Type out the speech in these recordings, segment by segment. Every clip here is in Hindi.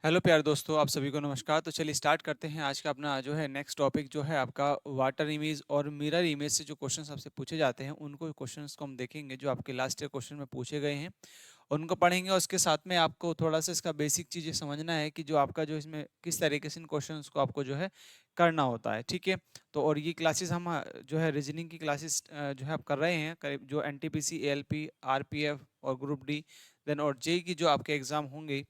हेलो प्यारे दोस्तों, आप सभी को नमस्कार। तो चलिए स्टार्ट करते हैं। आज का अपना जो है नेक्स्ट टॉपिक जो है आपका वाटर इमेज और मिरर इमेज से जो क्वेश्चंस आपसे पूछे जाते हैं उनको क्वेश्चंस को हम देखेंगे जो आपके लास्ट ईयर क्वेश्चन में पूछे गए हैं, उनको पढ़ेंगे। और उसके साथ में आपको थोड़ा सा इसका बेसिक चीज़ें समझना है कि जो आपका जो इसमें किस तरीके से इन क्वेश्चंस को आपको जो है करना होता है, ठीक है। तो और ये क्लासेस हम जो है रीजनिंग की क्लासेस जो है आप कर रहे हैं करीब, जो एनटीपीसी, एएलपी, आरपीएफ और ग्रुप डी देन और जेई की जो आपके एग्जाम होंगे,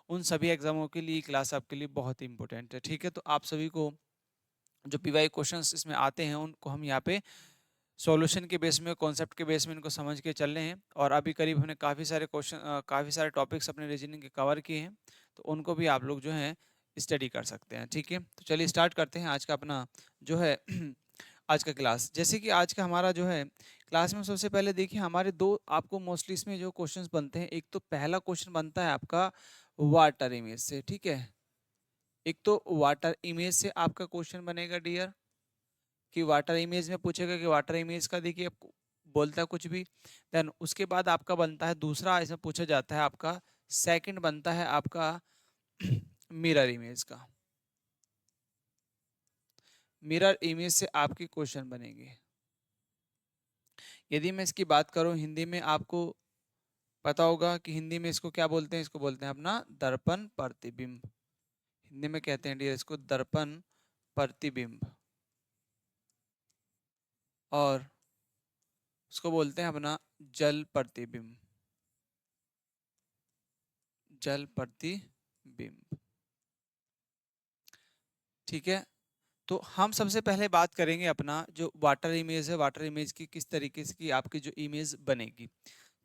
उन सभी एग्जामों के लिए क्लास आपके लिए बहुत ही इंपॉर्टेंट है, ठीक है। तो आप सभी को जो पीवाई क्वेश्चंस इसमें आते हैं उनको हम यहाँ पे सॉल्यूशन के बेस में, कॉन्सेप्ट के बेस में इनको समझ के चल रहे हैं। और अभी करीब हमने काफ़ी सारे क्वेश्चन, काफ़ी सारे टॉपिक्स अपने रीजनिंग के कवर किए हैं, तो उनको भी आप लोग जो है स्टडी कर सकते हैं, ठीक है। तो चलिए स्टार्ट करते हैं आज का अपना जो है आज का क्लास। जैसे कि आज का हमारा जो है क्लास में सबसे पहले देखिए हमारे दो आपको मोस्टली इसमें जो क्वेश्चंस बनते हैं, एक तो पहला क्वेश्चन बनता है आपका वाटर इमेज से, ठीक है। एक तो वाटर इमेज से आपका क्वेश्चन बनेगा डियर, कि वाटर इमेज में पूछेगा कि वाटर इमेज का देखिए बोलता है कुछ भी। देन उसके बाद आपका बनता है दूसरा, इसमें पूछा जाता है आपका सेकंड बनता है आपका मिरर इमेज का। मिरर इमेज से आपकी क्वेश्चन बनेंगे। यदि मैं इसकी बात करूं हिंदी में, आपको पता होगा कि हिंदी में इसको क्या बोलते हैं, इसको बोलते हैं अपना दर्पण प्रतिबिंब। हिंदी में कहते हैं डियर इसको दर्पण प्रतिबिंब, और उसको बोलते हैं अपना जल प्रतिबिंब, जल प्रतिबिंब, ठीक है। तो हम सबसे पहले बात करेंगे अपना जो वाटर इमेज है, वाटर इमेज की किस तरीके से की आपकी जो इमेज बनेगी,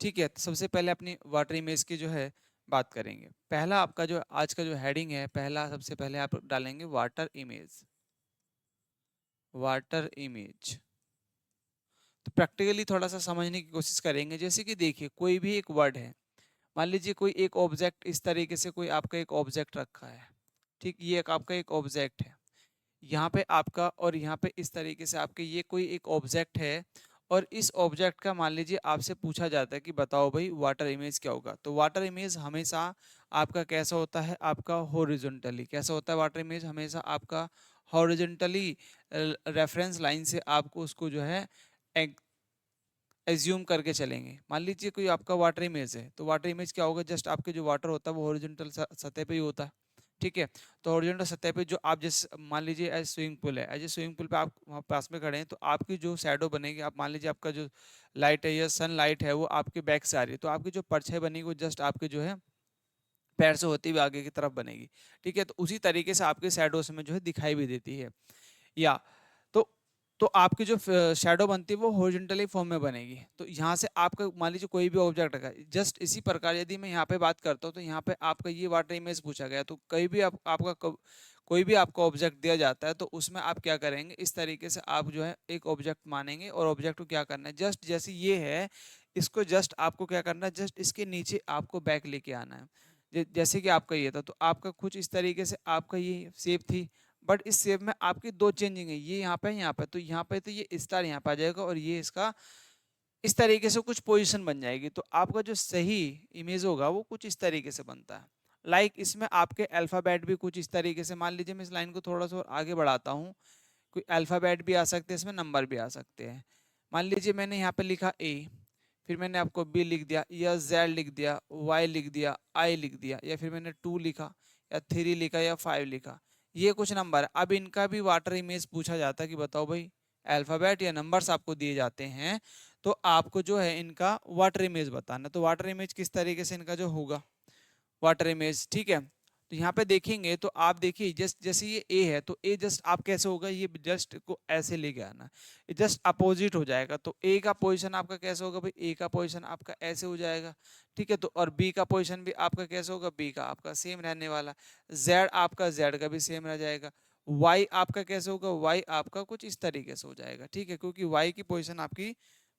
ठीक है। तो सबसे पहले अपनी वाटर इमेज की जो है बात करेंगे। पहला आपका जो आज का जो हेडिंग है, पहला सबसे पहले आप डालेंगे वाटर इमेज, वाटर इमेज। तो प्रैक्टिकली थोड़ा सा समझने की कोशिश करेंगे। जैसे कि देखिए कोई भी एक वर्ड है, मान लीजिए कोई एक ऑब्जेक्ट, इस तरीके से कोई आपका एक ऑब्जेक्ट रखा है, ठीक, ये एक आपका एक ऑब्जेक्ट है यहाँ पे आपका, और यहाँ पे इस तरीके से आपके ये कोई एक ऑब्जेक्ट है। और इस ऑब्जेक्ट का मान लीजिए आपसे पूछा जाता है कि बताओ भाई वाटर इमेज क्या होगा। तो वाटर इमेज हमेशा आपका कैसा होता है, आपका हॉरिजॉन्टली कैसा होता है, वाटर इमेज हमेशा आपका हॉरिजॉन्टली रेफरेंस लाइन से आपको उसको जो है एज्यूम करके चलेंगे। मान लीजिए कोई आपका वाटर इमेज है, तो वाटर इमेज क्या होगा, जस्ट आपके जो वाटर होता है वो हॉरिजॉन्टल सतह पे ही होता है, ठीक है। तो हॉरिजॉन्टल सतह पे जो आप जैसे मान लीजिए एज स्विमिंग पूल है, एज ए स्विमिंग पूल पे आप वहाँ पास में खड़े हैं, तो आपकी जो शैडो बनेगी, आप मान लीजिए आपका जो लाइट है या सन लाइट है वो आपके बैक से आ रही है, तो आपकी जो परछाई बनेगी वो जस्ट आपके जो है पैर से होती हुई आगे की तरफ बनेगी, ठीक है। तो उसी तरीके से आपके शैडो में जो है दिखाई भी देती है। या तो तो आपकी जो शैडो बनती है वो हॉरिजॉन्टली फॉर्म में बनेगी। तो यहाँ से आपका मान लीजिए कोई भी ऑब्जेक्ट रखा है, जस्ट इसी प्रकार यदि मैं यहाँ पे बात करता हूँ, तो यहाँ पे आपका ये वाटर इमेज पूछा गया, तो कहीं भी आपका कोई भी आपको ऑब्जेक्ट दिया जाता है, तो उसमें आप क्या करेंगे, इस तरीके से आप जो है एक ऑब्जेक्ट मानेंगे, और ऑब्जेक्ट को क्या करना है, जस्ट जैसे ये है इसको जस्ट आपको क्या करना है, जस्ट इसके नीचे आपको बैक लेके आना है। जैसे कि आपका ये था, तो आपका कुछ इस तरीके से आपका ये शेप थी, बट इस शेप में आपकी दो चेंजिंग है, ये यहाँ पे यहाँ पे, तो यहाँ पे तो ये स्टार यहाँ पे आ जाएगा, और ये इसका इस तरीके से कुछ पोजीशन बन जाएगी। तो आपका जो सही इमेज होगा वो कुछ इस तरीके से बनता है। इसमें आपके अल्फाबेट भी कुछ इस तरीके से, मान लीजिए मैं इस लाइन को थोड़ा सा और आगे बढ़ाता हूँ, कोई अल्फाबेट भी आ सकते हैं इसमें, नंबर भी आ सकते हैं। मान लीजिए मैंने यहाँ पे लिखा ए, फिर मैंने आपको बी लिख दिया, या जेड लिख दिया, वाई लिख दिया, आई लिख दिया, या फिर मैंने 2 लिखा, या 3 लिखा, या 5 लिखा। ये कुछ नंबर है। अब इनका भी वाटर इमेज पूछा जाता है कि बताओ भाई, अल्फाबेट या नंबर्स आपको दिए जाते हैं, तो आपको जो है इनका वाटर इमेज बताना। तो वाटर इमेज किस तरीके से इनका जो होगा वाटर इमेज, ठीक है। तो यहाँ पे देखेंगे तो आप देखिए जस्ट जैसे ये ए है, तो ए जस्ट आप कैसे होगा, ये जस्ट को ऐसे लेके आना, ये जस्ट अपोजिट हो जाएगा। तो ए का पोजीशन आपका कैसे होगा भाई, ए का पोजीशन आपका ऐसे हो जाएगा, ठीक है। तो और बी का पोजीशन भी आपका कैसे होगा, बी का आपका सेम रहने वाला। जेड आपका जेड का भी सेम रह जाएगा। वाई आपका कैसे होगा, वाई आपका कुछ इस तरीके से हो जाएगा, ठीक है, क्योंकि वाई की पोजीशन आपकी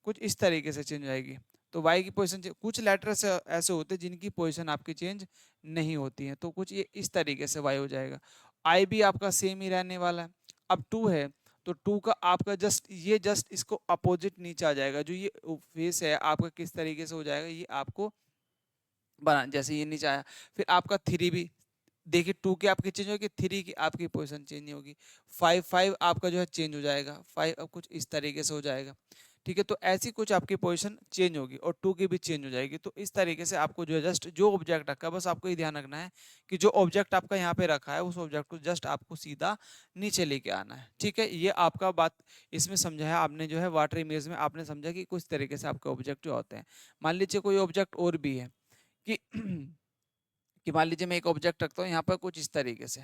कुछ इस तरीके से चेंज आएगी। तो वाई की पोजीशन, कुछ लेटर्स ऐसे होते हैं जिनकी पोजीशन आपकी चेंज नहीं होती है, तो कुछ ये इस तरीके से वाई हो जाएगा। आई भी आपका सेम ही रहने वाला है। अब टू है, तो टू का आपका जस्ट ये जस्ट इसको अपोजिट नीचे आ जाएगा, जो ये फेस है आपका किस तरीके से हो जाएगा, ये आपको बना जैसे ये नीचे आया। फिर आपका थ्री भी देखिए 2 की आपकी चेंज होगी, 3 की आपकी पोजीशन चेंज नहीं होगी, 5 आपका जो है चेंज हो जाएगा, 5 अब कुछ इस तरीके से हो जाएगा। ठीक है, तो ऐसी कुछ आपकी पोजीशन चेंज होगी और 2 की भी चेंज हो जाएगी। तो इस तरीके से आपको जो है जस्ट जो ऑब्जेक्ट रखा है, बस आपको ये ध्यान रखना है कि जो ऑब्जेक्ट आपका यहाँ पे रखा है उस ऑब्जेक्ट को जस्ट आपको सीधा नीचे लेके आना है। ठीक है, ये आपका बात इसमें समझा है आपने, जो है वाटर इमेज में आपने समझा कि कुछ तरीके से आपके ऑब्जेक्ट जो होते हैं। मान लीजिए कोई ऑब्जेक्ट और भी है कि कि मान लीजिए मैं एक ऑब्जेक्ट रखता हूँ यहाँ पर कुछ इस तरीके से।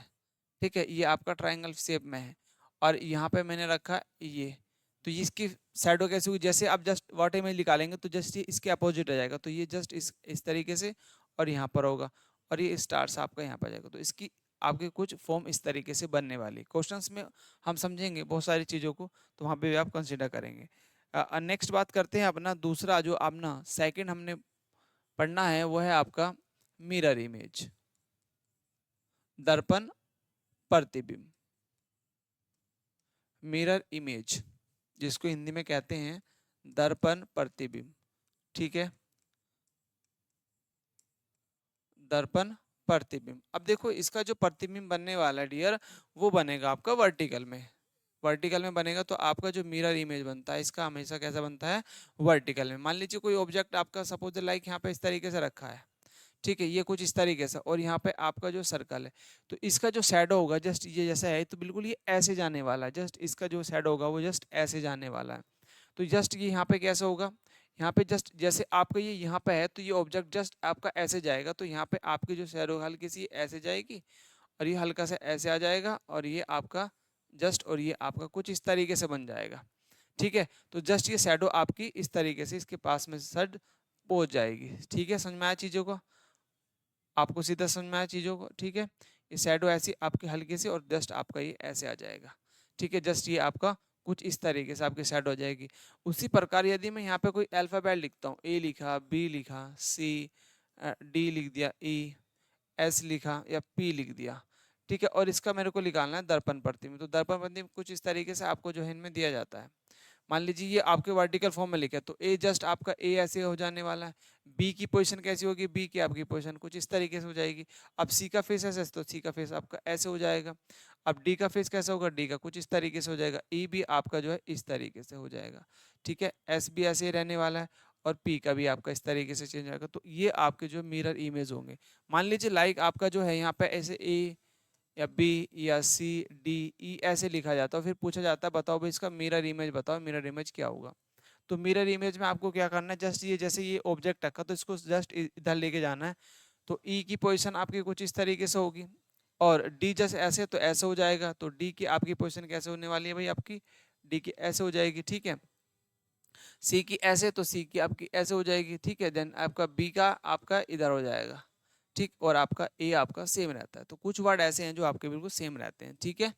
ठीक है, ये आपका ट्रायंगल शेप में है और यहाँ पे मैंने रखा ये, तो ये इसकी शैडो कैसे हुई, जैसे आप जस्ट वाटर इमेज निकालेंगे तो जस्ट ये इसके अपोजिट आ जाएगा, तो ये जस्ट इस तरीके से और यहाँ पर होगा और ये स्टार्स आपका यहाँ पर जाएगा, तो इसकी आपके कुछ फॉर्म इस तरीके से बनने वाली। क्वेश्चंस में हम समझेंगे बहुत सारी चीज़ों को, तो वहाँ पे भी आप कंसिडर करेंगे। नेक्स्ट बात करते हैं अपना दूसरा, जो अपना सेकंड हमने पढ़ना है वो है आपका मिरर इमेज, दर्पण प्रतिबिंब। मिरर इमेज जिसको हिंदी में कहते हैं दर्पण प्रतिबिंब। ठीक है, दर्पण प्रतिबिंब। अब देखो इसका जो प्रतिबिंब बनने वाला है डियर, वो बनेगा आपका वर्टिकल में। वर्टिकल में बनेगा तो आपका जो मिरर इमेज बनता है इसका हमेशा कैसा बनता है, वर्टिकल में। मान लीजिए कोई ऑब्जेक्ट आपका सपोज लाइक यहाँ पे इस तरीके से रखा है। ठीक है, ये कुछ इस तरीके से और यहाँ पे आपका जो सर्कल है, तो इसका जो शैडो होगा जस्ट ये जैसा है तो बिल्कुल ये ऐसे जाने वाला है, जस्ट इसका जो शैडो होगा वो जस्ट ऐसे जाने वाला है। तो जस्ट ये यहाँ पे कैसे होगा, यहाँ पे जस्ट जैसे आपका ये यहाँ पे है तो ये ऑब्जेक्ट जस्ट आपका ऐसे जाएगा, तो यहाँ पे आपकी जो शैडो हल्की सी ऐसे जाएगी और ये हल्का सा ऐसे आ जाएगा और ये आपका जस्ट और ये आपका कुछ इस तरीके से बन जाएगा। ठीक है, तो जस्ट ये शैडो आपकी इस तरीके से इसके पास में सड पहुंच जाएगी। ठीक है, समझ में आया चीज़ों को, आपको सीधा समझ में आया चीज़ों को। ठीक है, ये शैडो ऐसी आपकी हल्की सी और जस्ट आपका ये ऐसे आ जाएगा। ठीक है, जस्ट ये आपका कुछ इस तरीके से आपकी शैडो हो जाएगी। उसी प्रकार यदि मैं यहाँ पे कोई अल्फाबेट लिखता हूँ, ए लिखा, बी लिखा, सी, डी लिख दिया, ई, एस लिखा या पी लिख दिया। ठीक है, और इसका मेरे को निकालना है दर्पण प्रतिबिंब। तो दर्पण प्रतिबिंब कुछ इस तरीके से आपको जो है इनमें दिया जाता है। मान लीजिए ये आपके वर्टिकल फॉर्म में लिखा है तो ए जस्ट आपका ए ऐसे हो जाने वाला है। बी की पोजीशन कैसी होगी, बी की आपकी पोजीशन कुछ इस तरीके से हो जाएगी। अब सी का फेस ऐसे तो सी का फेस आपका ऐसे हो जाएगा। अब डी का फेस कैसा होगा, डी का कुछ इस तरीके से हो जाएगा। ई भी आपका जो है इस तरीके से हो जाएगा। ठीक है, एस भी ऐसे ही रहने वाला है और पी का भी आपका इस तरीके से चेंज होगा। तो ये आपके जो मिरर इमेज होंगे। मान लीजिए लाइक आपका जो है यहाँ पे ऐसे ए या बी या सी डी ई ऐसे लिखा जाता है, फिर पूछा जाता है बताओ भाई इसका मिरर इमेज बताओ, मिरर इमेज क्या होगा। तो मिरर इमेज में आपको क्या करना है, जस्ट ये जैसे ये ऑब्जेक्ट रखा तो इसको जस्ट इधर लेके जाना है। तो ई की पोजीशन आपकी कुछ इस तरीके से होगी और डी जैसे ऐसे तो ऐसे हो जाएगा। तो डी की आपकी पोजीशन कैसे होने वाली है भाई, आपकी डी की ऐसे हो जाएगी। ठीक है, सी की ऐसे तो सी की आपकी ऐसे हो जाएगी। ठीक है, देन आपका बी का आपका इधर हो जाएगा। ठीक, और आपका ए आपका सेम रहता है। तो कुछ वर्ड ऐसे हैं जो आपके बिल्कुल सेम रहते हैं। ठीक है,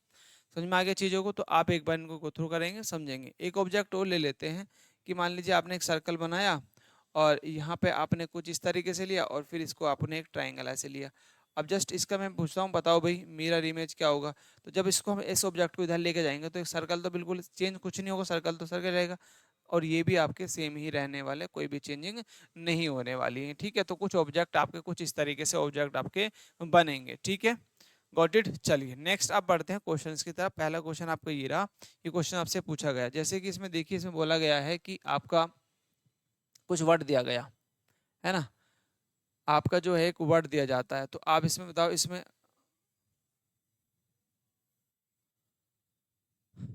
समझ में आ गया चीज़ों को। तो आप एक बार इनको गो थ्रू करेंगे समझेंगे। एक ऑब्जेक्ट और ले लेते हैं कि मान लीजिए आपने एक सर्कल बनाया और यहाँ पे आपने कुछ इस तरीके से लिया और फिर इसको आपने एक ट्राइंगल ऐसे लिया। अब जस्ट इसका मैं पूछता हूँ बताओ भाई मिरर इमेज क्या होगा। तो जब इसको हम इस ऑब्जेक्ट को इधर लेके जाएंगे तो एक सर्कल तो बिल्कुल चेंज कुछ नहीं होगा, सर्कल तो सर्कल रहेगा और ये भी आपके सेम ही रहने वाले, कोई भी चेंजिंग नहीं होने वाली है। ठीक है, तो कुछ ऑब्जेक्ट आपके कुछ इस तरीके से ऑब्जेक्ट आपके बनेंगे। ठीक है, गॉट इट। चलिए नेक्स्ट आप बढ़ते हैं क्वेश्चंस की तरफ। पहला क्वेश्चन आपका ये रहा, ये क्वेश्चन आपसे पूछा गया जैसे कि इसमें देखिए, इसमें बोला गया है कि आपका कुछ वर्ड दिया गया है ना, आपका जो है एक वर्ड दिया जाता है तो आप इसमें बताओ इसमें।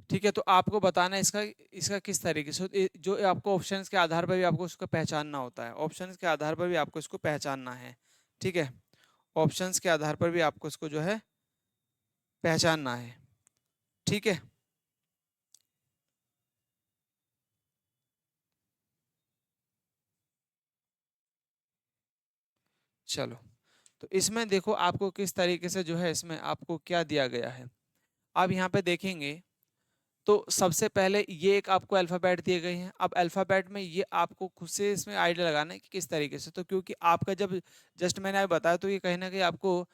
ठीक है, तो आपको बताना है इसका इसका किस तरीके से जो आपको ऑप्शंस के आधार पर भी आपको उसको पहचानना होता है, ऑप्शंस के आधार पर भी आपको इसको पहचानना है। ठीक है, ऑप्शंस के आधार पर भी आपको इसको जो है पहचानना है। ठीक है, चलो तो इसमें देखो आपको किस तरीके से जो है इसमें आपको क्या दिया गया है। आप यहाँ पे देखेंगे तो सबसे पहले ये एक आपको अल्फ़ाबेट दिए गए हैं। अब अल्फ़ाबेट में ये आपको खुद से इसमें आइडिया लगाना है कि किस तरीके से, तो क्योंकि आपका जब जस्ट मैंने अभी बताया तो ये कहीं ना कहीं आपको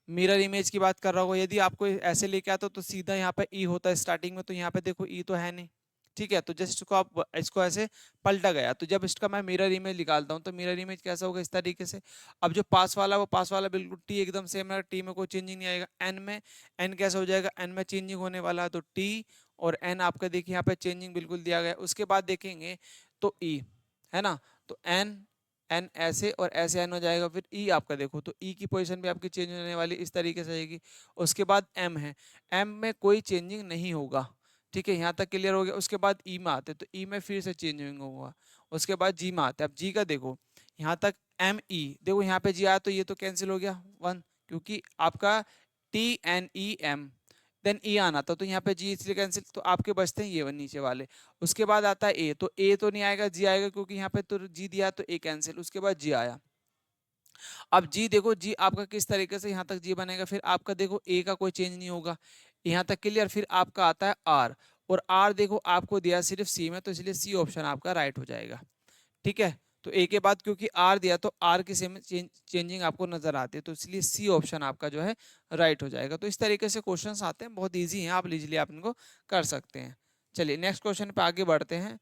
मिरर इमेज की बात कर रहा होगा। यदि आपको ऐसे लेके आता तो सीधा यहाँ पे ई होता है स्टार्टिंग में, तो यहाँ पे देखो ई तो है नहीं। ठीक है, तो जैसे इसको आप इसको ऐसे पलटा गया, तो जब इसका मैं मिरर इमेज निकालता हूँ तो मिरर इमेज कैसा होगा, इस तरीके से। अब जो पास वाला वो पास वाला बिल्कुल टी एकदम सेम है, टी में कोई चेंजिंग नहीं आएगा। एन में एन कैसा हो जाएगा, एन में चेंजिंग होने वाला है तो टी, और एन आपका देखिए यहाँ पे चेंजिंग बिल्कुल दिया गया है। उसके बाद देखेंगे तो ई, है ना, तो एन एन ऐसे और ऐसे एन हो जाएगा। फिर ई आपका देखो तो ई की पोजीशन भी आपकी चेंज होने वाली इस तरीके से आएगी। उसके बाद एम है, एम में कोई चेंजिंग नहीं होगा। ठीक है, यहाँ तक क्लियर हो गया। उसके बाद ई में आते तो ई में फिर से चेंजिंग होगा। उसके बाद जी में आते, अब जी का देखो यहाँ तक एम ई, देखो यहाँ पे जी आया तो ये तो कैंसिल हो गया वन, क्योंकि आपका T N E M, then E आना था तो यहाँ पे जी इसलिए कैंसिल, तो आपके बचते हैं ये वन नीचे वाले। उसके बाद आता है ए, तो ए तो नहीं आएगा, जी आएगा, क्योंकि यहाँ पे तो जी दिया तो ए कैंसिल। उसके बाद जी आया। अब जी देखो, जी आपका किस तरीके से यहाँ तक जी बनेगा, फिर आपका देखो ए का कोई चेंज नहीं होगा, यहाँ तक क्लियर। फिर आपका आता है आर, और आर देखो आपको दिया सिर्फ सी में, तो इसलिए सी ऑप्शन आपका राइट हो जाएगा। ठीक है, तो ए के बाद क्योंकि आर दिया तो आर की सेम चेंजिंग आपको नजर आती है, तो इसलिए सी ऑप्शन आपका जो है राइट हो जाएगा। तो इस तरीके से क्वेश्चंस आते हैं, बहुत इजी हैं, आप इजीली आप इनको कर सकते हैं। चलिए नेक्स्ट क्वेश्चन पे आगे बढ़ते हैं।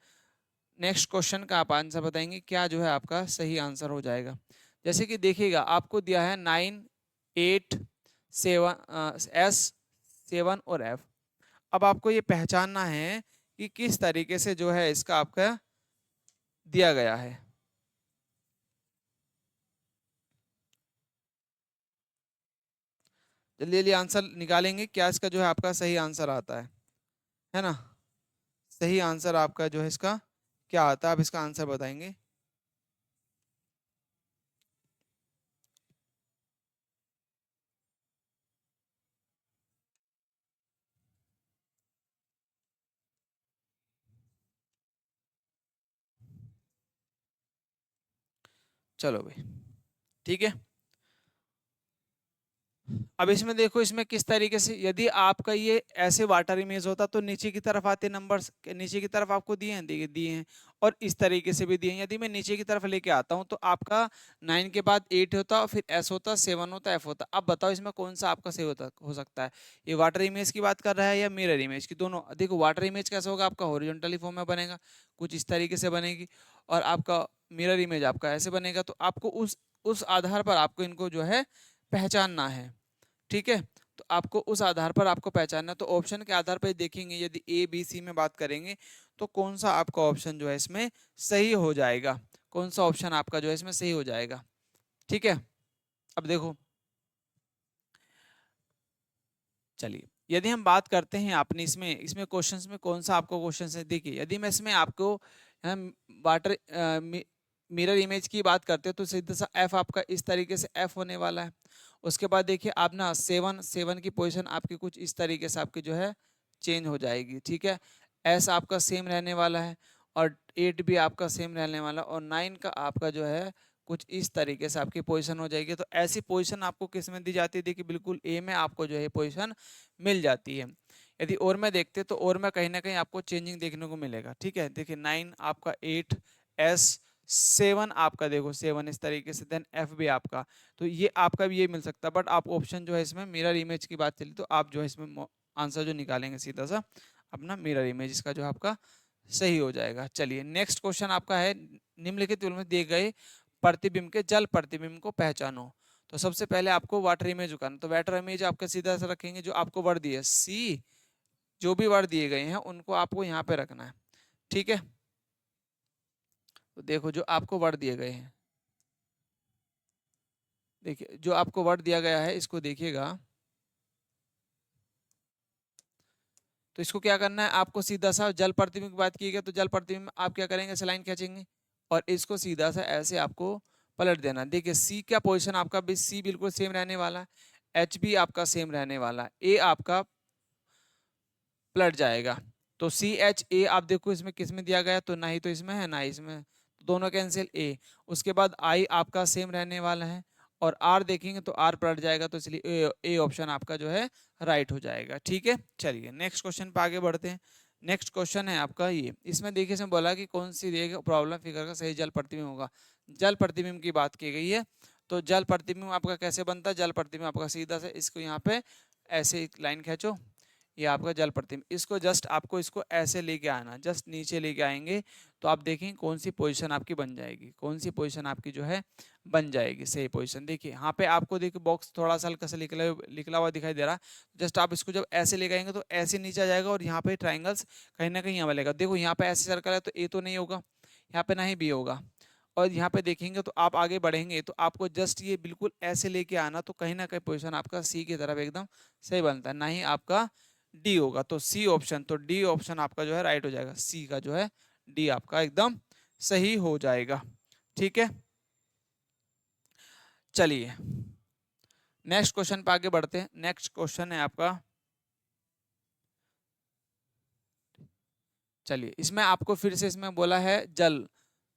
नेक्स्ट क्वेश्चन का आप आंसर बताएंगे क्या जो है आपका सही आंसर हो जाएगा। जैसे कि देखिएगा आपको दिया है 9, 8, 7, एस, 7 और एफ। अब आपको ये पहचानना है कि किस तरीके से जो है इसका आपका दिया गया है। जल्दी जल्दी आंसर निकालेंगे, क्या इसका जो है आपका सही आंसर आता है ना। सही आंसर आपका जो है इसका क्या आता है, आप इसका आंसर बताएंगे। चलो भाई, ठीक है। अब इसमें देखो, इसमें किस तरीके से, यदि आपका ये ऐसे वाटर इमेज होता तो नीचे की तरफ आते नंबर्स, नीचे की तरफ आपको दिए हैं, दिए हैं, और इस तरीके से भी दिए हैं। यदि मैं नीचे की तरफ लेके आता हूं तो आपका 9 के बाद 8 होता, फिर एस होता, 7 होता, एफ होता। अब बताओ इसमें कौन सा आपका सही होता हो सकता है। ये वाटर इमेज की बात कर रहा है या मिरर इमेज की, दोनों। देखो वाटर इमेज कैसा होगा, आपका हॉरिजॉन्टली फॉर्म में बनेगा, कुछ इस तरीके से बनेगी, और आपका मिरर इमेज आपका ऐसे बनेगा। तो आपको उस आधार पर आपको इनको जो है पहचानना है। ठीक है, तो आपको उस आधार पर आपको पहचानना, तो ऑप्शन के आधार पर देखेंगे, यदि ए बी सी में बात करेंगे तो कौन सा आपका ऑप्शन जो है इसमें सही हो जाएगा, कौन सा ऑप्शन आपका जो है इसमें सही हो जाएगा। ठीक है, अब देखो, चलिए यदि हम बात करते हैं अपनी इसमें इसमें क्वेश्चंस में कौन सा आपको क्वेश्चन है, देखिए यदि मैं इसमें आपको हम वाटर मिरर इमेज की बात करते हैं तो सीधा सा एफ आपका इस तरीके से एफ होने वाला है। उसके बाद देखिए आप ना 7 की पोजीशन आपकी कुछ इस तरीके से आपकी जो है चेंज हो जाएगी। ठीक है, एस आपका सेम रहने वाला है, और 8 भी आपका सेम रहने वाला, और 9 का आपका जो है कुछ इस तरीके से आपकी पोजीशन हो जाएगी। तो ऐसी पोजीशन आपको किस में दी जाती है, देखिए बिल्कुल ए में आपको जो है पोजीशन मिल जाती है। यदि और में देखते तो और में कहीं ना कहीं आपको चेंजिंग देखने को मिलेगा। ठीक है, देखिए 9 आपका 8 एस, 7 आपका देखो 7 इस तरीके से, देन एफ भी आपका, तो ये आपका भी ये मिल सकता है। बट आप ऑप्शन जो है इसमें मिरर इमेज की बात चली तो आप जो है इसमें आंसर जो निकालेंगे सीधा सा अपना मिरर इमेज, इसका जो आपका सही हो जाएगा। चलिए नेक्स्ट क्वेश्चन आपका है, निम्नलिखित में दिए गए प्रतिबिंब के जल प्रतिबिंब को पहचानो। तो सबसे पहले आपको वाटर इमेज उठाना, तो वाटर इमेज आपका सीधा सा रखेंगे, जो आपको वर्ड दिए सी, जो भी वर्ड दिए गए हैं उनको आपको यहाँ पे रखना है। ठीक है, तो देखो जो आपको वर्ड दिए गए हैं, देखिए जो आपको वर्ड दिया गया है इसको देखिएगा, तो इसको क्या करना है आपको, सीधा सा जल प्रतिबिंब की बात की गई तो जल प्रतिबिंब आप क्या करेंगे, लाइन खींचेंगे और इसको सीधा सा ऐसे आपको पलट देना। देखिए सी का पोजीशन आपका भी सी बिल्कुल सेम रहने वाला है, एच भी आपका सेम रहने वाला है, ए आपका पलट जाएगा। तो सी एच ए आप देखो इसमें किस में दिया गया, तो ना ही तो इसमें है ना इसमें, तो दोनों कैंसिल ए। उसके बाद आई आपका सेम रहने वाला है, और आर देखेंगे तो आर पलट जाएगा, तो इसलिए ए ऑप्शन आपका जो है राइट हो जाएगा। ठीक है, चलिए नेक्स्ट क्वेश्चन पे आगे बढ़ते हैं। नेक्स्ट क्वेश्चन है आपका ये, इसमें देखिए इसमें बोला कि कौन सी प्रॉब्लम फिगर का सही जल प्रतिबिंब होगा। जल प्रतिबिंब की बात की गई है, तो जल प्रतिबिंब आपका कैसे बनता है, जल प्रतिबिंब आपका सीधा से इसको यहाँ पे ऐसे एक लाइन खींचो, ये आपका जल प्रतिबिंब। इसको जस्ट आपको इसको ऐसे लेके आना, जस्ट नीचे लेके आएंगे तो आप देखेंगे कौन सी पोजीशन आपकी बन जाएगी, कौन सी पोजीशन आपकी जो है बन जाएगी सही पोजीशन। देखिए यहाँ पे आपको देखिए बॉक्स थोड़ा सा हल्का सा निकला हुआ दिखाई दे रहा है। जस्ट आप इसको जब ऐसे लेके आएंगे तो ऐसे नीचे आ जाएगा और यहाँ पे ट्राइंगल्स कहीं ना कहीं यहाँ मिलेगा। देखो यहाँ पे ऐसे सर्कल है तो ए तो नहीं होगा, यहाँ पे ना ही बी होगा। और यहाँ पे देखेंगे तो आप आगे बढ़ेंगे तो आपको जस्ट ये बिल्कुल ऐसे लेके आना, तो कहीं ना कहीं पोजीशन आपका सी की तरफ एकदम सही बनता है, ना ही आपका डी होगा। तो सी ऑप्शन, तो डी ऑप्शन आपका जो है राइट हो जाएगा, सी का जो है डी आपका एकदम सही हो जाएगा। ठीक है, चलिए नेक्स्ट क्वेश्चन पे आगे बढ़ते हैं। नेक्स्ट क्वेश्चन है आपका, चलिए इसमें आपको फिर से इसमें बोला है जल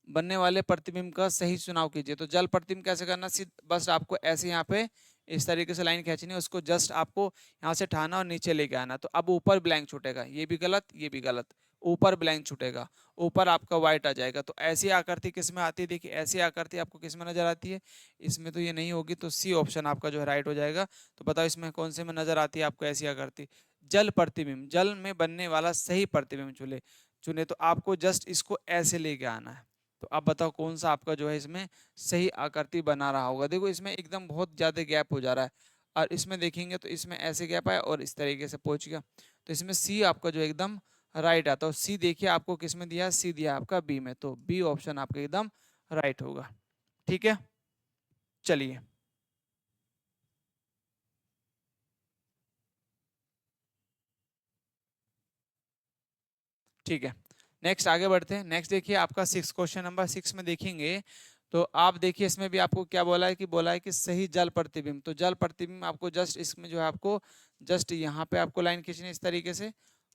बनने वाले प्रतिबिंब का सही चुनाव कीजिए। तो जल प्रतिबिंब कैसे करना, बस आपको ऐसे यहाँ पे इस तरीके से लाइन खींचनी है, उसको जस्ट आपको यहाँ से उठाना और नीचे लेके आना। तो अब ऊपर ब्लैंक छूटेगा, ये भी गलत ये भी गलत, ऊपर ब्लैंक छूटेगा, ऊपर आपका व्हाइट आ जाएगा। तो ऐसी आकृति किस में आती है, देखिए ऐसी आकृति आपको किस में नजर आती है, इसमें तो ये नहीं होगी, तो सी ऑप्शन आपका जो है राइट हो जाएगा। तो बताओ इसमें कौन से में नजर आती है आपको ऐसी आकृति, जल प्रतिबिंब, जल में बनने वाला सही प्रतिबिंब चुने चुने। तो आपको जस्ट इसको ऐसे लेके आना है। तो आप बताओ कौन सा आपका जो है इसमें सही आकृति बना रहा होगा। देखो इसमें एकदम बहुत ज्यादा गैप हो जा रहा है, और इसमें देखेंगे तो इसमें ऐसे गैप है और इस तरीके से पहुंच गया। तो इसमें सी आपका जो एकदम राइट आता है। सी देखिए आपको किस में दिया है, सी दिया आपका बी में, तो बी ऑप्शन आपका एकदम राइट होगा। ठीक है, चलिए ठीक है, नेक्स्ट आगे बढ़ते हैं। नेक्स्ट देखिए आपका सिक्स, क्वेश्चन नंबर 6 में देखेंगे तो आप देखिए इसमें भी आपको क्या बोला है कि बोला है कि सही जल प्रतिबिंब। तो जल प्रतिबिंब आपको जस्ट इसमें जो है आपको जस्ट यहाँ पे आपको लाइन खींचनी है इस तरीके से,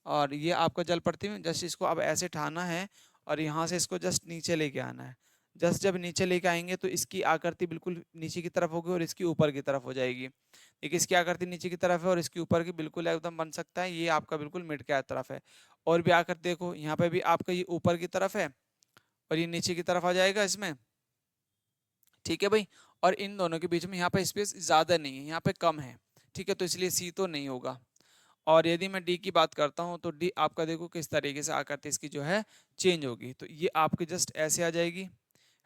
और ये आपका जल प्रतिबिंब जस्ट इसको अब ऐसे ठाना है और यहाँ से इसको जस्ट नीचे लेके आना है। जस्ट जब नीचे लेके आएंगे तो इसकी आकृति बिल्कुल नीचे की तरफ होगी और इसकी ऊपर की तरफ हो जाएगी। देखिए इसकी आकृति नीचे की तरफ है और इसकी ऊपर की बिल्कुल एकदम बन सकता है, ये आपका बिल्कुल मिड की तरफ है। और भी आकर देखो यहाँ पे भी आपका ये ऊपर की तरफ है और ये नीचे की तरफ आ जाएगा इसमें। ठीक है भाई, और इन दोनों के बीच में यहाँ पे स्पेस ज्यादा नहीं है, यहाँ पे कम है। ठीक है, तो इसलिए सी तो नहीं होगा। और यदि मैं डी की बात करता हूँ तो डी आपका देखो किस तरीके से आकृति इसकी जो है चेंज होगी। तो ये आपकी जस्ट ऐसे आ जाएगी,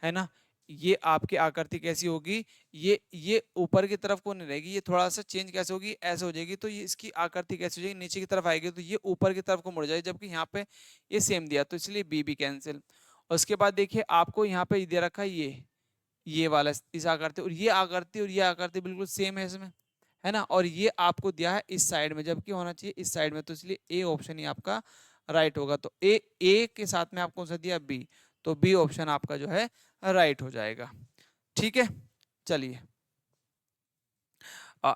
है ना। ये आपकी आकृति कैसी होगी, ये ऊपर की तरफ को नहीं रहेगी, ये थोड़ा सा चेंज कैसे होगी, ऐसे हो जाएगी। तो ये इसकी आकृति कैसे हो जाएगी, नीचे की तरफ आएगी, तो ये ऊपर की तरफ को मुड़ जाएगी, जबकि यहाँ पे ये सेम दिया, तो इसलिए बी भी कैंसिल। उसके बाद देखिए आपको यहाँ पे दे रखा है ये वाला इस आकृति और ये आकृति बिल्कुल सेम है इसमें, है ना। और ये आपको दिया है इस साइड में, जबकि होना चाहिए इस साइड में, तो इसलिए ए ऑप्शन ही आपका राइट होगा। तो ए के साथ में आपको कौन सा दिया, बी, तो बी ऑप्शन आपका जो है राइट हो जाएगा। ठीक है, चलिए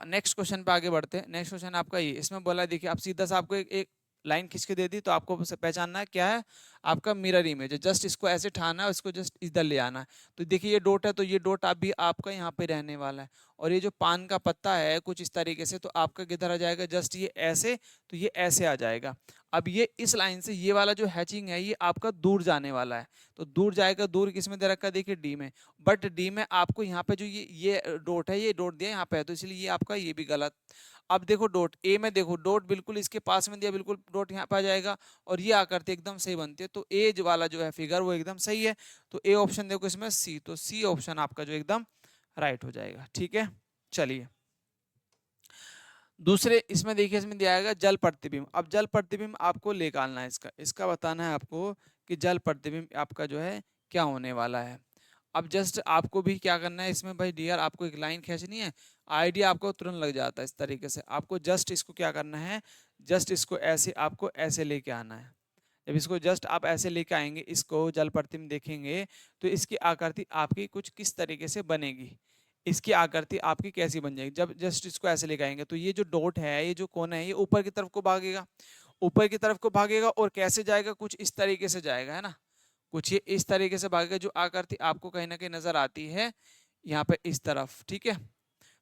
नेक्स्ट क्वेश्चन पे आगे बढ़ते हैं। नेक्स्ट क्वेश्चन आपका ये, इसमें बोला है देखिए आप सीधा सा आपको एक लाइन खींच के दे दी, तो आपको पहचानना है क्या है, आपका मिरर इमेज है। जस्ट इसको ऐसे ठाना है, इसको जस्ट इधर ले आना है। तो देखिए ये डॉट है, तो ये डॉट अभी आपका यहाँ पे रहने वाला है। और ये जो पान का पत्ता है कुछ इस तरीके से, तो आपका किधर आ जाएगा, जस्ट ये ऐसे, तो ये ऐसे आ जाएगा। अब ये इस लाइन से ये वाला जो हैचिंग है ये आपका दूर जाने वाला है। तो दूर जाएगा, दूर किस में दे रखा है, देखिए डी में। बट डी में आपको यहाँ पे जो ये डॉट है, ये डॉट दिया यहाँ पे है, तो इसलिए ये आपका ये भी गलत। अब देखो डॉट ए में, देखो डॉट बिल्कुल इसके पास में दिया, बिल्कुल डॉट यहाँ पे आ जाएगा और ये आकृति एकदम सही बनती है। तो ए वाला जो है फिगर वो एकदम सही है। तो ए ऑप्शन देखो इसमें सी, तो सी ऑप्शन आपका जो एकदम राइट हो जाएगा। ठीक है, चलिए दूसरे इसमें देखिए इसमें दिया आएगा जल प्रतिबिंब। अब जल प्रतिबिंब आपको निकालना है, इसका बताना है आपको कि जल प्रतिबिंब आपका जो है क्या होने वाला है। अब जस्ट आपको भी क्या करना है इसमें भाई डियर, आपको एक लाइन खींचनी है, आइडिया आपको तुरंत लग जाता है इस तरीके से। आपको जस्ट इसको क्या करना है, जस्ट इसको ऐसे आपको ऐसे लेके आना है। जब इसको जस्ट आप ऐसे लेके आएंगे, इसको जल प्रतिबिंब देखेंगे तो इसकी आकृति आपकी कुछ किस तरीके से बनेगी, इसकी आकृति आपकी कैसी बन जाएगी। जब जस्ट इसको ऐसे लेके आएंगे तो ये जो डॉट है, ये जो कोना है, ये ऊपर की तरफ को भागेगा, ऊपर की तरफ को भागेगा और कैसे जाएगा, कुछ इस तरीके से जाएगा, है ना। कुछ ये इस तरीके से भागेगा, जो आकृति आपको कहीं ना कहीं नजर आती है यहाँ पे इस तरफ। ठीक है,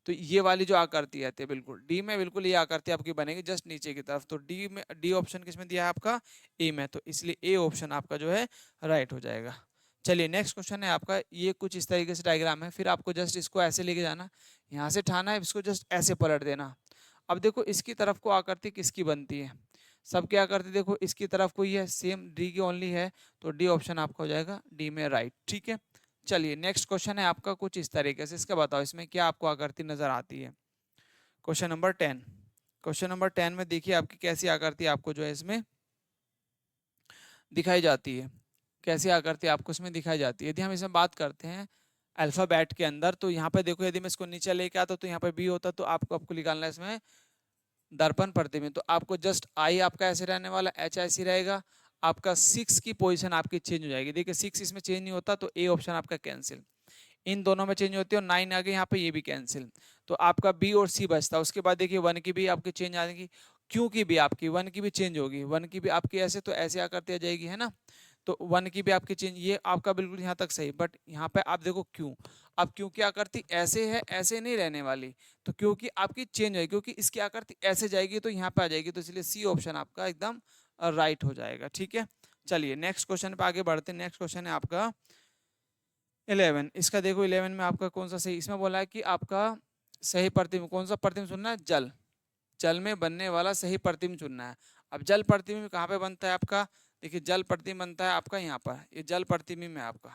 तो ये वाली जो आकृति आती है बिल्कुल डी में, बिल्कुल ये आकृति आपकी बनेगी जस्ट नीचे की तरफ। तो डी में, डी ऑप्शन किसमें दिया है आपका, ए में, तो इसलिए ए ऑप्शन आपका जो है राइट हो जाएगा। चलिए नेक्स्ट क्वेश्चन है आपका, ये कुछ इस तरीके से डायग्राम है, फिर आपको जस्ट इसको ऐसे लेके जाना, यहाँ से ठाना है, इसको जस्ट ऐसे पलट देना। अब देखो इसकी तरफ को आकृति किसकी बनती है, सबकी आकृति देखो इसकी तरफ कोई है, सेम डी की ओनली है, तो डी ऑप्शन आपका हो जाएगा डी में राइट। ठीक है, चलिए नेक्स्ट क्वेश्चन है आपका कुछ इस तरीके से, इसका बताओ इसमें क्या आपको आकृति नजर आती है। क्वेश्चन नंबर 10, क्वेश्चन नंबर 10 में देखिए आपकी कैसी आकृति आपको जो है इसमें दिखाई जाती है, कैसी आकृति आपको इसमें दिखाई जाती है। यदि हम इसमें बात करते हैं अल्फाबेट के अंदर, तो यहाँ पे देखो यदि मैं इसको नीचे लेके आता तो यहाँ पे बी होता, तो आपको आपको निकालना है इसमें दर्पण प्रतिबिंब, तो आपको जस्ट आई आपका ऐसे रहने वाला, एच ऐसे रहेगा, आपका 6 की पोजीशन आपकी चेंज हो जाएगी। देखिए 6 इसमें चेंज नहीं होता, तो ए ऑप्शन आपका कैंसिल, इन दोनों में चेंज होती है, और 9 आगे यहाँ पे ये भी कैंसिल, तो आपका बी और सी बचता है। उसके बाद देखिए 1 की भी आपकी चेंज आ जाएगी, क्यू की भी आपकी 1 की भी चेंज होगी, 1 की भी आपकी ऐसे तो ऐसे आकर आ जाएगी, है ना, तो 1 की भी आपकी चेंज, ये आपका बिल्कुल यहाँ तक सही। बट यहाँ पे आप देखो क्यों, अब क्यों की आकृति ऐसे है, ऐसे नहीं रहने वाली, तो क्योंकि आपकी चेंज है, क्योंकि इसकी आकृति ऐसे जाएगी तो यहाँ पे आ जाएगी, तो इसलिए सी ऑप्शन आपका एकदम राइट हो जाएगा। ठीक है, चलिए नेक्स्ट क्वेश्चन पे आगे बढ़ते हैं। नेक्स्ट क्वेश्चन है आपका 11, इसका देखो 11 में आपका कौन सा सही, इसमें बोला है कि आपका सही प्रतिबिंब, कौन सा प्रतिबिंब चुनना है, जल, जल में बनने वाला सही प्रतिबिंब चुनना है। अब जल प्रतिबिंब कहाँ पे बनता है आपका, देखिए जल प्रतिबिंब बनता है आपका यहाँ पर, ये जल प्रतिबिंब है आपका,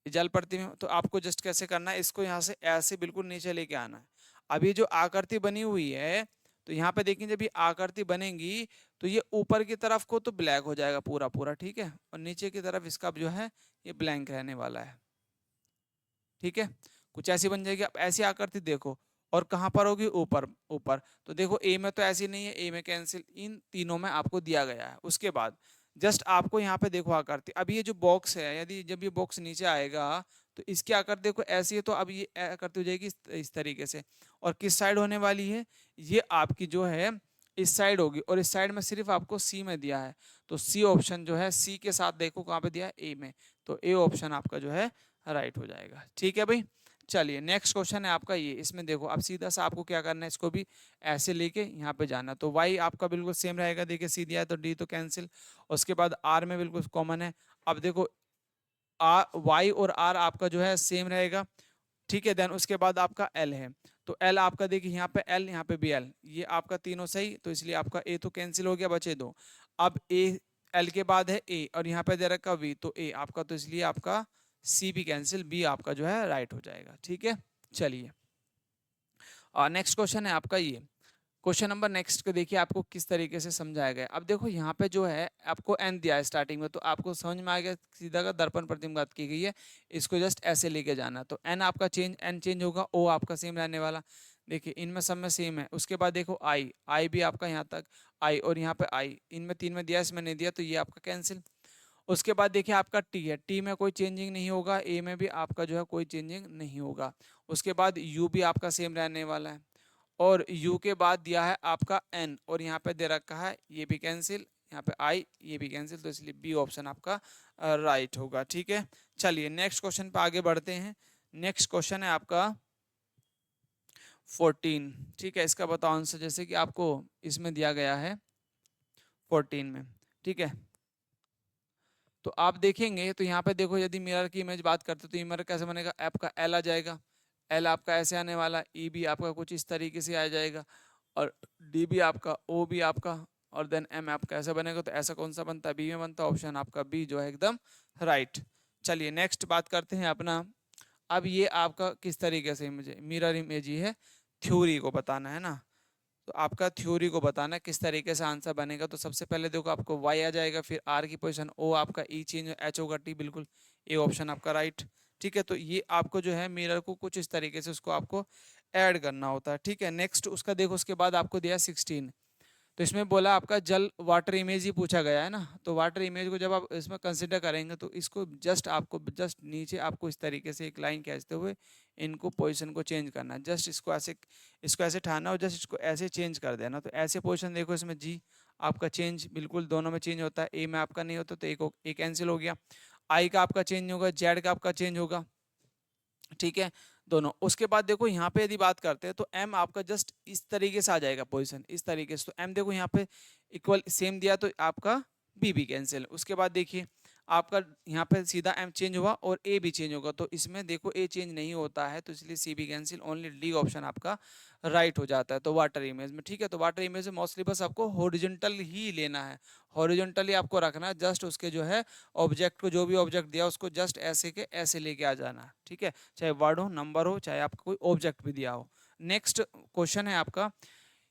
ये जल प्रतिबिंब, तो आपको जस्ट कैसे करना है, इसको यहाँ से ऐसे बिल्कुल नीचे लेके आना है। अब ये जो आकृति बनी हुई है, तो यहाँ पे देखिए जब ये आकृति बनेगी तो ये ऊपर की तरफ को तो ब्लैक हो जाएगा पूरा पूरा, ठीक है, और नीचे की तरफ इसका जो है ये ब्लैंक रहने वाला है। ठीक है, कुछ ऐसी बन जाएगी। अब ऐसी आकृति देखो, और कहाँ पर होगी, ऊपर ऊपर, तो देखो ए में तो ऐसी नहीं है, ए में कैंसिल, इन तीनों में आपको दिया गया है। उसके बाद जस्ट आपको यहाँ पे देखो आकृति, अब ये जो बॉक्स है, यदि जब ये बॉक्स नीचे आएगा तो इसकी आकृति देखो ऐसी है, तो अब ये आकृति हो जाएगी इस तरीके से, और किस साइड होने वाली है, ये आपकी जो है इस साइड होगी, और इस साइड में सिर्फ आपको सी में दिया है, तो सी ऑप्शन जो है सी के साथ देखो कहाँ पे दिया है, ए में, तो ए ऑप्शन आपका जो है राइट हो जाएगा। ठीक है भाई, चलिए नेक्स्ट क्वेश्चन है आपका ये, इसमें देखो अब सीधा सा आपको क्या करना है, इसको भी ऐसे लेके यहाँ पे जाना, तो y आपका बिल्कुल सेम रहेगा, देखिए सी दिया है तो d तो कैंसिल, उसके बाद r में बिल्कुल कॉमन है। अब देखो y और r आपका जो है सेम रहेगा, ठीक है, देन उसके बाद आपका l है, तो l आपका देखिए यहाँ पे l, यहाँ पे भी l, ये आपका तीनों सही, तो इसलिए आपका a तो कैंसिल हो गया, बचे दो। अब a l के बाद है a, और यहाँ पे दे रखा v, तो a आपका, तो इसलिए आपका सी भी कैंसिल, बी आपका जो है राइट हो जाएगा। ठीक है, चलिए नेक्स्ट क्वेश्चन है आपका ये, क्वेश्चन नंबर नेक्स्ट को देखिए आपको किस तरीके से समझाया गया। अब देखो यहाँ पे जो है आपको एन दिया है स्टार्टिंग में, तो आपको समझ में आ गया सीधा का दर्पण प्रतिबिंब बात की गई है, इसको जस्ट ऐसे लेके जाना, तो एन आपका चेंज, एन चेंज होगा, ओ आपका सेम रहने वाला, देखिए इनमें सब में सेम है। उसके बाद देखो आई, आई भी आपका यहाँ तक आई, और यहाँ पे आई, इनमें तीन में दिया, इसमें नहीं दिया, तो ये आपका कैंसिल। उसके बाद देखिए आपका टी है, टी में कोई चेंजिंग नहीं होगा, ए में भी आपका जो है कोई चेंजिंग नहीं होगा। उसके बाद यू भी आपका सेम रहने वाला है, और यू के बाद दिया है आपका एन, और यहाँ पे दे रखा है ये भी कैंसिल, यहाँ पे आई ये भी कैंसिल, तो इसलिए बी ऑप्शन आपका राइट होगा। ठीक है, चलिए नेक्स्ट क्वेश्चन पे आगे बढ़ते हैं। नेक्स्ट क्वेश्चन है आपका 14, ठीक है, इसका बताओ आंसर, जैसे कि आपको इसमें दिया गया है 14 में। ठीक है, तो आप देखेंगे तो यहाँ पे देखो यदि मिरर की इमेज बात करते तो मिरर कैसे बनेगा, आपका एल आ जाएगा, एल आपका ऐसे आने वाला, ई भी आपका कुछ इस तरीके से आ जाएगा, और डी भी आपका, ओ भी आपका, और देन एम आपका ऐसा बनेगा, तो ऐसा कौन सा बनता है, बी में बनता है, ऑप्शन आपका बी जो है एकदम राइट। चलिए नेक्स्ट बात करते हैं अपना, अब ये आपका किस तरीके से मुझे मिरर इमेज ही है, थ्योरी को बताना है ना, तो आपका थ्योरी को बताना है किस तरीके से आंसर बनेगा। तो सबसे पहले देखो आपको y आ जाएगा, फिर r की पोजीशन, o आपका e चेंज, h होगा t, बिल्कुल ए ऑप्शन आपका राइट। ठीक है, तो ये आपको जो है मिरर को कुछ इस तरीके से उसको आपको ऐड करना होता है। ठीक है, नेक्स्ट उसका देखो, उसके बाद आपको दिया 16, तो इसमें बोला आपका जल वाटर इमेज ही पूछा गया है ना, तो वाटर इमेज को जब आप इसमें कंसिडर करेंगे तो इसको जस्ट आपको जस्ट नीचे आपको इस तरीके से एक लाइन खींचते हुए इनको पोजीशन को चेंज करना है, जस्ट इसको ऐसे ठाना और जस्ट इसको ऐसे चेंज कर देना, तो ऐसे पोजीशन देखो इसमें जी आपका चेंज बिल्कुल दोनों में चेंज होता है, ए में आपका नहीं होता, तो एक कैंसिल हो गया, आई का आपका चेंज होगा, जेड का आपका चेंज होगा। ठीक है, दोनों। उसके बाद देखो यहाँ पे यदि बात करते हैं तो एम आपका जस्ट इस तरीके से आ जाएगा पोजीशन, इस तरीके से, तो एम देखो यहाँ पे इक्वल सेम दिया, तो आपका बी भी कैंसिल। उसके बाद देखिए आपका यहाँ पे सीधा एम चेंज हुआ और ए भी चेंज होगा, तो इसमें देखो ए चेंज नहीं होता है, तो इसलिए सी भी कैंसिल, ओनली डी ऑप्शन आपका राइट हो जाता है। तो वाटर इमेज में, ठीक है, तो वाटर इमेज में मोस्टली बस आपको हॉरिजॉन्टल ही लेना है, हॉरिजॉन्टली आपको रखना है, जस्ट उसके जो है ऑब्जेक्ट को, जो भी ऑब्जेक्ट दिया उसको जस्ट ऐसे के ऐसे लेके आ जाना है, ठीक है, चाहे वर्ड हो, नंबर हो, चाहे आपको कोई ऑब्जेक्ट भी दिया हो। नेक्स्ट क्वेश्चन है आपका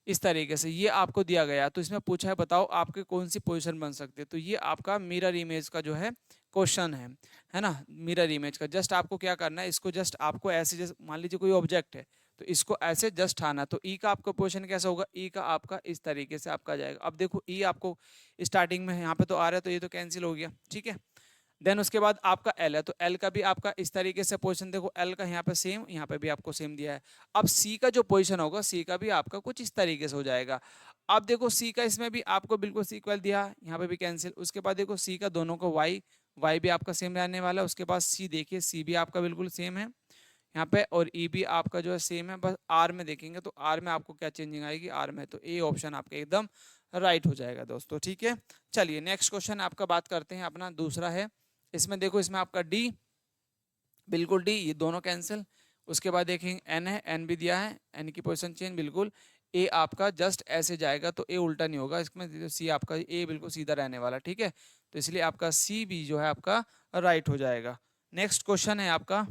इस तरीके से, ये आपको दिया गया तो इसमें पूछा है बताओ आपके कौन सी पोजीशन बन सकती है, तो ये आपका मिरर इमेज का जो है क्वेश्चन है ना, मिरर इमेज का। जस्ट आपको क्या करना है, इसको जस्ट आपको ऐसे, जैसे मान लीजिए कोई ऑब्जेक्ट है तो इसको ऐसे जस्ट आना, तो ई का आपका पोजीशन कैसा होगा, ई का आपका इस तरीके से आपका जाएगा। अब देखो ई आपको स्टार्टिंग में यहाँ पे तो आ रहा है, तो ये तो कैंसिल हो गया, ठीक है। देन उसके बाद आपका एल है, तो एल का भी आपका इस तरीके से पोजीशन, देखो एल का यहाँ पे सेम, यहाँ पे भी आपको सेम दिया है। अब सी का जो पोजीशन होगा, सी का भी आपका कुछ इस तरीके से हो जाएगा। अब देखो सी का इसमें भी आपको बिल्कुल सीक्वल दिया, यहाँ पे भी कैंसिल। उसके बाद देखो सी का दोनों को वाई, वाई भी आपका सेम रहने वाला है। उसके बाद सी देखिए, सी भी आपका बिल्कुल सेम है यहाँ पे, और ई भी आपका जो है सेम है, बस आर में देखेंगे तो आर में आपको क्या चेंजिंग आएगी, आर में, तो ए ऑप्शन आपका एकदम राइट हो जाएगा दोस्तों, ठीक है। चलिए नेक्स्ट क्वेश्चन आपका बात करते हैं, अपना दूसरा है। इसमें देखो, इसमें आपका डी, बिल्कुल डी, ये दोनों कैंसिल। उसके बाद देखेंगे एन है, एन भी दिया है, एन की पोजीशन चेंज बिल्कुल। ए आपका जस्ट ऐसे जाएगा, तो ए उल्टा नहीं होगा इसमें, सी आपका ए बिल्कुल सीधा रहने वाला, ठीक है, तो इसलिए आपका सी भी जो है आपका राइट हो जाएगा। नेक्स्ट क्वेश्चन है आपका,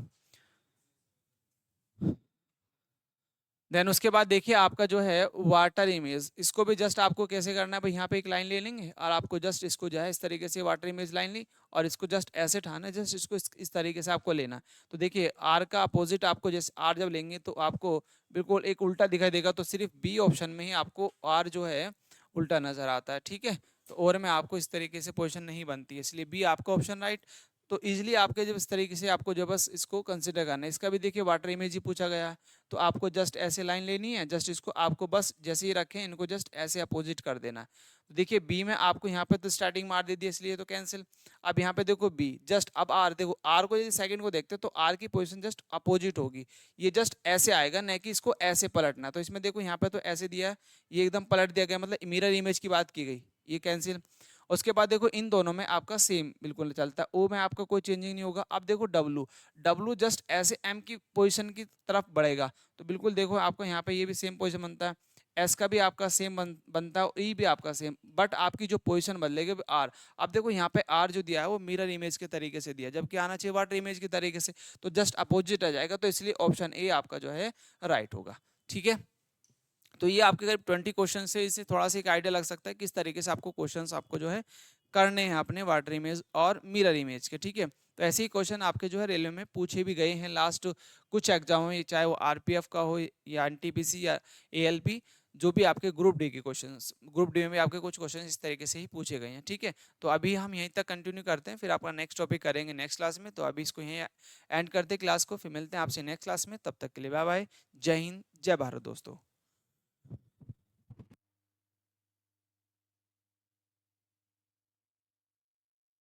देन उसके बाद देखिए आपका जो है वाटर इमेज, इसको भी जस्ट आपको कैसे करना है भाई, यहाँ पे एक लाइन ले लेंगे और आपको जस्ट इसको जो है इस तरीके से वाटर इमेज लाइन ली और इसको जस्ट ऐसे उठाना है, जस्ट इसको इस तरीके से आपको लेना। तो देखिए आर का अपोजिट आपको, जैसे आर जब लेंगे तो आपको बिल्कुल एक उल्टा दिखाई देगा, तो सिर्फ बी ऑप्शन में ही आपको आर जो है उल्टा नजर आता है, ठीक है। तो और में आपको इस तरीके से पोजिशन नहीं बनती है, इसलिए बी आपका ऑप्शन राइट। तो इजिली आपके जब इस तरीके से आपको जो बस इसको कंसिडर करना है। इसका भी देखिए वाटर इमेज ही पूछा गया है, तो आपको जस्ट ऐसे लाइन लेनी है, जस्ट इसको आपको बस जैसे ही रखें इनको जस्ट ऐसे अपोजिट कर देना है। तो देखिए बी में आपको यहाँ पे तो स्टार्टिंग मार दे दी, इसलिए तो कैंसिल। अब यहाँ पे देखो बी जस्ट, अब आर देखो, आर को यदि सेकंड को देखते तो आर की पोजीशन जस्ट अपोजिट होगी, ये जस्ट ऐसे आएगा, न कि इसको ऐसे पलटना। तो इसमें देखो यहाँ पे तो ऐसे दिया है, ये एकदम पलट दिया गया, मतलब मिरर इमेज की बात की गई, ये कैंसिल। उसके बाद देखो इन दोनों में आपका सेम बिल्कुल चलता है, ओ में आपका कोई चेंजिंग नहीं होगा। अब देखो डब्लू, डब्लू जस्ट ऐसे एम की पोजीशन की तरफ बढ़ेगा, तो बिल्कुल देखो आपको यहाँ पे ये भी सेम पोजीशन बनता है। एस का भी आपका सेम बनता है, ई भी आपका सेम, बट आपकी जो पोजीशन बदलेगी आर। अब देखो यहाँ पे आर जो दिया है वो मिरर इमेज के तरीके से दिया, जबकि आना चाहिए वाटर इमेज के तरीके से, तो जस्ट अपोजिट आ जाएगा, तो इसलिए ऑप्शन ए आपका जो है राइट होगा, ठीक है। तो ये आपके करीब 20 क्वेश्चन से, इससे थोड़ा सा एक आइडिया लग सकता है किस तरीके से आपको क्वेश्चंस आपको जो है करने हैं अपने वाटर इमेज और मिरर इमेज के, ठीक है। तो ऐसे ही क्वेश्चन आपके जो है रेलवे में पूछे भी गए हैं लास्ट कुछ एग्जाम में, चाहे वो आरपीएफ का हो या एनटीपीसी या एएलपी, जो भी आपके ग्रुप डी के क्वेश्चंस, ग्रुप डी में भी आपके कुछ क्वेश्चन इस तरीके से ही पूछे गए हैं, ठीक है। तो अभी हम यहीं तक कंटिन्यू करते हैं, फिर आपका नेक्स्ट टॉपिक करेंगे नेक्स्ट क्लास में। तो अभी इसको यहीं एंड करते क्लास को, फिर मिलते हैं आपसे नेक्स्ट क्लास में, तब तक के लिए बाय बाय, जय हिंद जय भारत दोस्तों।